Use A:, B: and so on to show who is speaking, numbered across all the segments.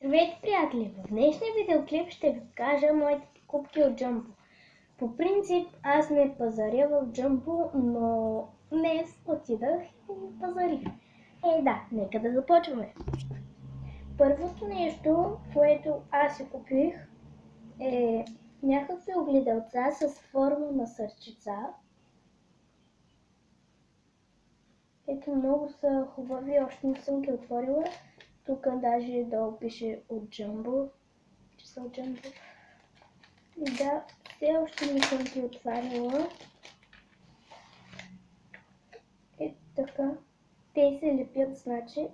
A: Здравейте, приятели! В днешния видеоклип ще ви покажа моите покупки от Jumbo. По принцип аз не пазаря в Jumbo, но днес отидах и пазарих. Нека да започваме. Първото нещо, което аз си купих, е някакви огледалца с форма на сърчица. Ето, много са хубави, още не съм ги отворила. Тук даже долу пише от Jumbo, че са от Jumbo. Да, все още не съм ги отваряла. Ето така. Те се лепят, значи.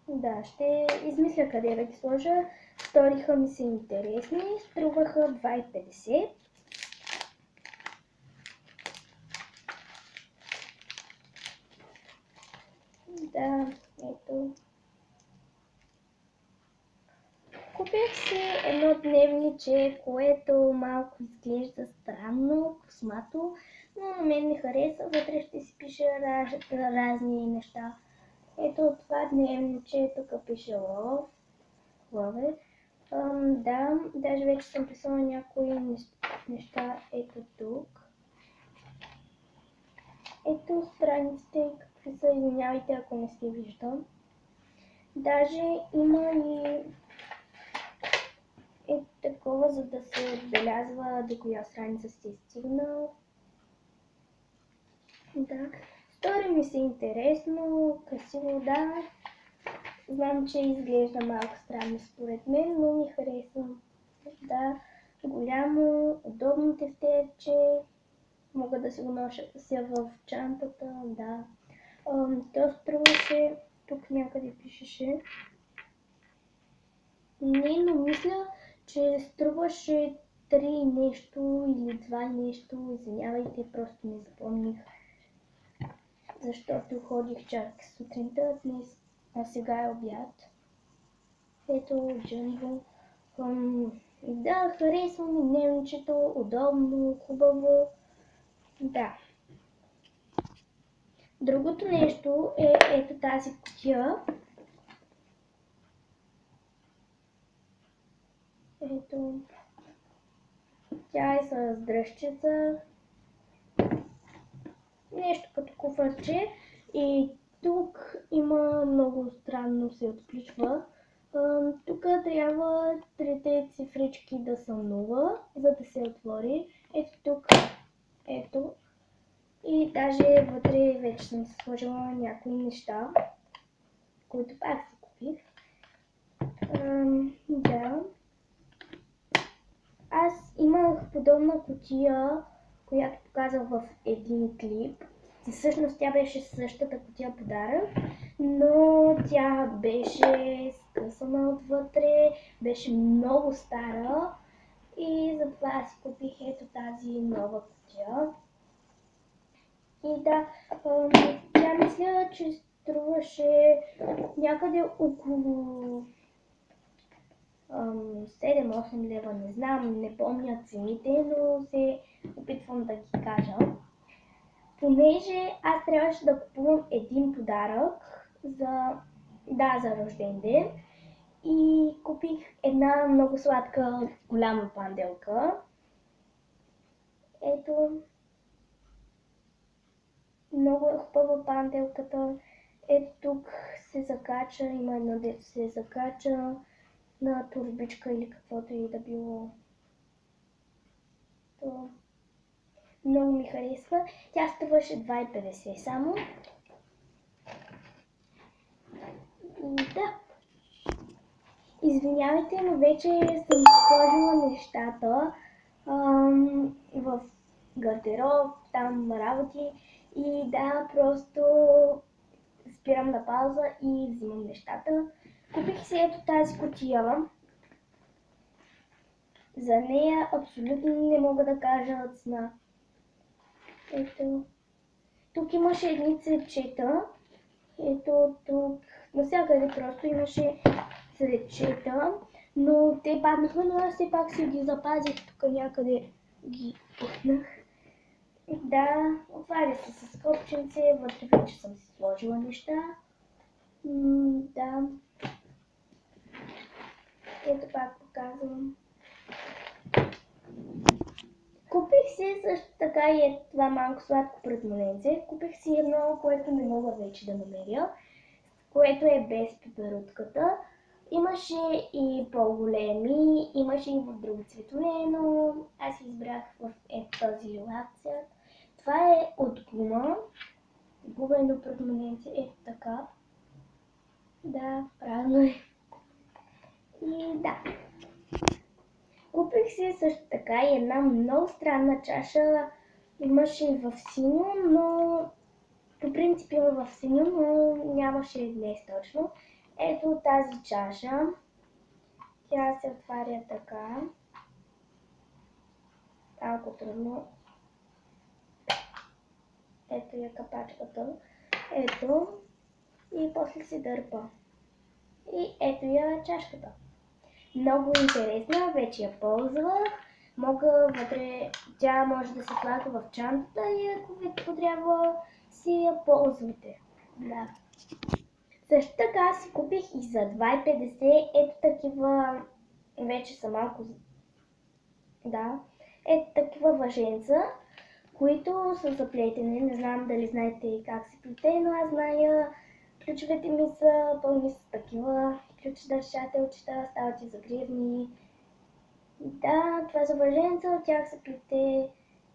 A: Да, ще измисля къде да ги сложа. Сториха ми се интересни. Струваха 2,50. Да, ето. Купих си едно дневниче, което малко изглежда странно, космато, но на мен ми хареса. Вътре ще си пише разни неща. Ето това дневниче, тук пише Love. Да, даже вече съм писала някои неща. Ето тук. Ето страниците, какви са, извинявайте ако не сте виждам. Даже има и такова, за да се отбелязва до коя страница сте стигнал. Да, стори ми се интересно, красиво, да. Знам, че изглежда малко странно според мен, но ми харесва. Да, голямо, удобно тефтерче, мога да си го нося в чантата, да. То струваше, тук някъде пишеше. Не, но мисля, че струваше 3 нещо или 2 нещо, извинявайте, просто не запомних. Защото ходих чак сутринта днес, а сега е обяд. Ето Jumbo. Да, харесва ми дневничето, удобно, хубаво. Да. Другото нещо е ето тази кутия. Ето. Тя е с дръжчица. Нещо като куфарче. И тук има много странно се отключва. Тук трябва трите цифрички да са 0, за да се отвори. Ето тук. Ето. И даже вътре вече съм си сложила някои неща, които пак си купих. Да. Аз имах подобна кутия, която показах в един клип. И всъщност тя беше същата кутия подарък, но тя беше скъсана отвътре, беше много стара и затова си купих ето тази нова кутия. И да, тя мисля, че струваше някъде около 7-8 лева, не знам, не помня цените, но се опитвам да ги кажа. Понеже аз трябваше да купувам един подарък за рожден ден и купих една много сладка голяма панделка. Ето, много е хубава панделката. Ето тук се закача, има едно дето се закача на турбичка или каквото и да било. То много ми харесва. Тя струваше 2,50 само. И да. Извинявайте, но вече съм сложила нещата в гардероб, там работи. И да, просто спирам на пауза и взимам нещата. Купих си ето тази кутия. За нея абсолютно не мога да кажа цена. Ето. Тук имаше едни цветчета. Ето тук. Навсякъде просто имаше цветчета. Но те паднаха, но аз все пак си ги запазих. Тук някъде ги пухнах. Да, отваря се с копченце. Вътре вече съм си сложила неща. Да. Ето пак показвам. Купих си също така и това малко сладко празмоненце. Купих си едно, което не мога вече да намеря, което е без пеперутката. Имаше и по-големи, имаше и в други цветове, но аз избрах в този лилав цвят. Това е от гума. Гумено празмоненце, ето така. Да, правилно е. И да. Купих си също така и една много странна чаша. Имаше и в синьо, но по принцип има в синьо, но нямаше днес точно. Ето тази чаша. Тя се отваря така. Малко трудно. Ето я капачката. Ето. И после се дърпа. И ето я чашката. Много интересна, вече я ползвах. Вътре, тя може да се слага в чантата и ако ви потрябва, си я ползвате. Да. Също така си купих и за 2,50 ето такива, вече са малко, да, ето такива въженца, които са заплетени. Не знам дали знаете как се плете, но аз зная, ключовете ми са пълни с такива ключ-държателчета, стават и загривни. Да, това са въженца, от тях се плете,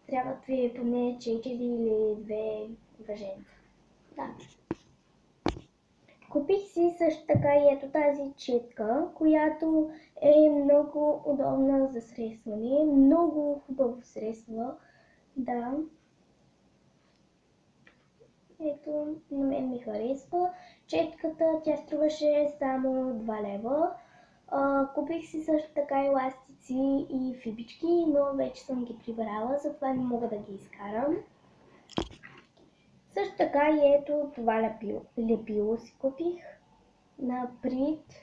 A: трябват ви поне 4 или 2 въженца. Да. Купих си също така и ето тази четка, която е много удобна за срещване, много хубаво средство. Да. Ето, на мен ми харесва. Четката, тя струваше само 2 лева. Купих си също така еластици и фибички, но вече съм ги прибрала, затова не мога да ги изкарам. Също така и ето това лепило си купих на Прит.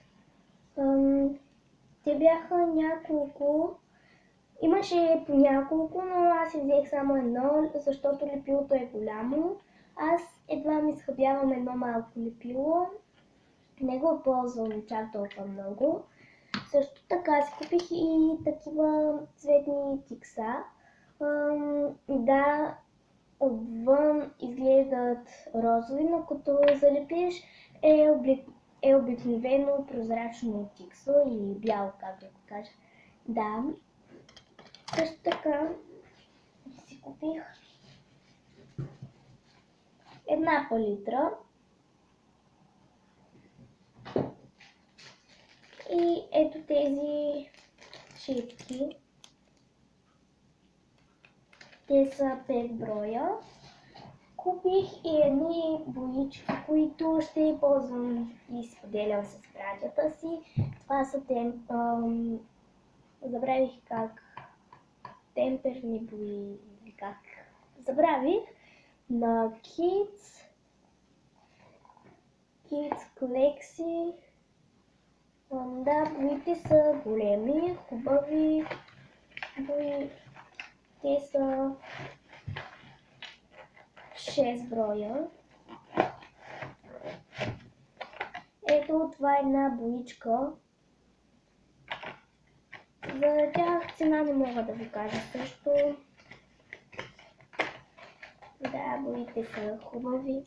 A: Те бяха няколко. Имаше по няколко, но аз си взех само едно, защото лепилото е голямо. Аз едва ми изхъбявам едно малко лепило. Не го ползвам чак толкова много. Също така си купих и такива цветни тикса. Да, отвън изглеждат розови, но като залепиш е обикновено прозрачно тиксо или бяло, как да го кажа. Да. Също така си купих една палитра и ето тези шипки. Те са 5 броя. Купих и едни боички, които ще ползвам и споделям с братята си. Това са забравих как темперни бои или как. Забравих. На Kids Collection. Да, боите са големи, хубави бои. Те са 6 броя. Ето това е една боичка. За тях цена не мога да ви кажа също. Да, боите са хубави.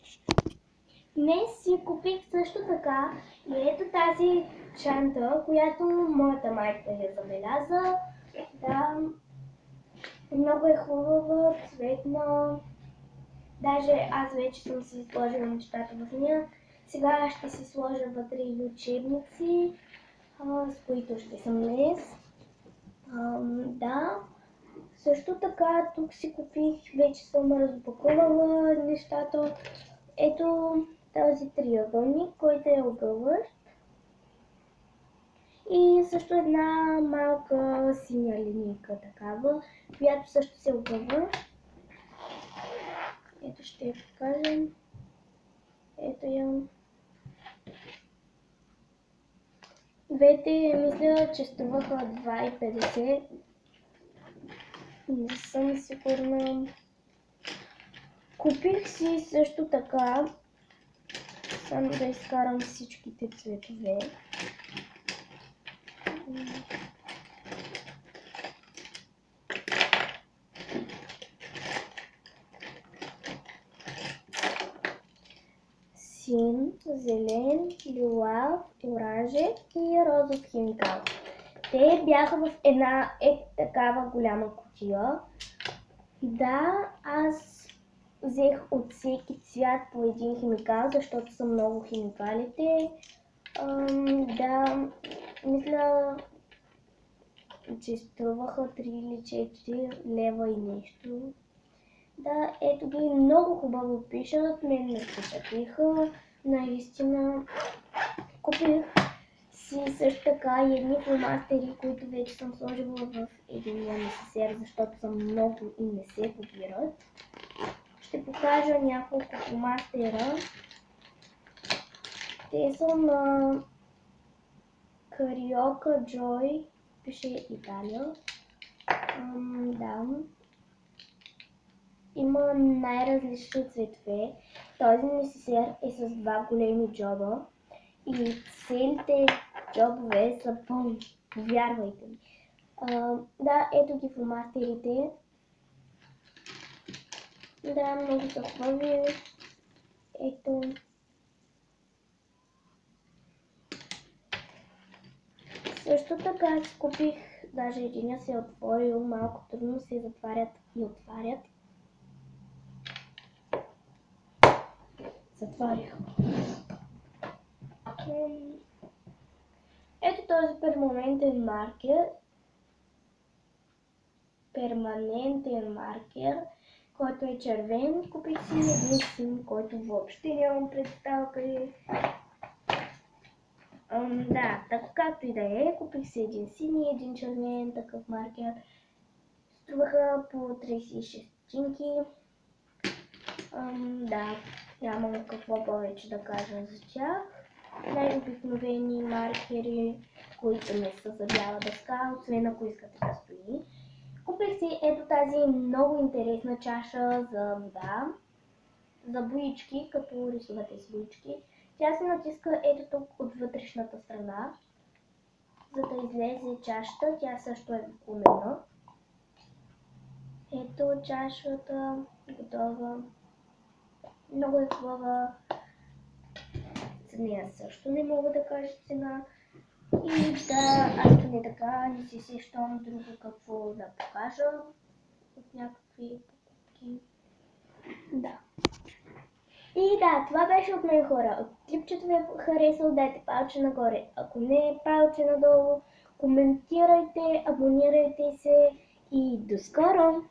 A: Днес си купих също така и ето тази чанта, която моята майка я забеляза. Да, много е хубава, цветна. Даже аз вече съм си сложила нещата в нея. Сега ще си сложа вътре и учебници, с които ще съм днес. Да. Също така тук си купих, вече съм разопакувала нещата. Ето този триъгълник, който е огъващ. И също една малка синя линейка такава, която също се огъва. Ето ще я покажем. Ето я. Двете мисля, че струваха 2,50. Не съм сигурна. Купих си също така, само да изкарам всичките цветове. син, зелен, лилав, оранжев и розов химикал. Те бяха в една такава голяма кутия. Да, аз взех от всеки цвят по един химикал, защото са много химикалите. Да, мисля, че струваха 3 или 4 лева и нещо. Да, ето ги, много хубаво пишат, мен ме впечатлиха, наистина. Купих си също така и едни фломастери, които вече съм сложила в единия несесер, защото са много и не се копират. Ще покажа няколко фломастера. Те са на Carioca Joy, пише Италия. Да. Има най-различни цветове. Този несесер е с два големи джоба и целите джобове са пълни. Повярвайте ми. Да, ето ги фломастерите. Да, много са хубави. Ето. Също така си купих, даже единия се е отворил, малко трудно се затварят и отварят. Затварях. Ето този перманентен маркер, който е червен. Купих си един син, който въобще нямам представа къде. Да, така както и да е, купих си един син и един червен такъв маркер. Струваха по 36 стотинки. Да, нямам какво повече да кажа за тях. Най-обикновени маркери, които не са за бяла дъска, освен ако искате да стои. Купих си ето тази много интересна чаша за вода, за боички, като рисувате с боички. Тя се натиска ето тук от вътрешната страна, за да излезе чашата. Тя също е гумена. Ето чашата, готова. Много е хубава. За нея също не мога да кажа цена. И да, аз поне така не си сещам друго какво да покажа от някакви покупки. Да. И да, това беше от мен, хора. Ако клипчето ви е харесало, дайте палче нагоре. Ако не, палче надолу. Коментирайте, абонирайте се и до скоро!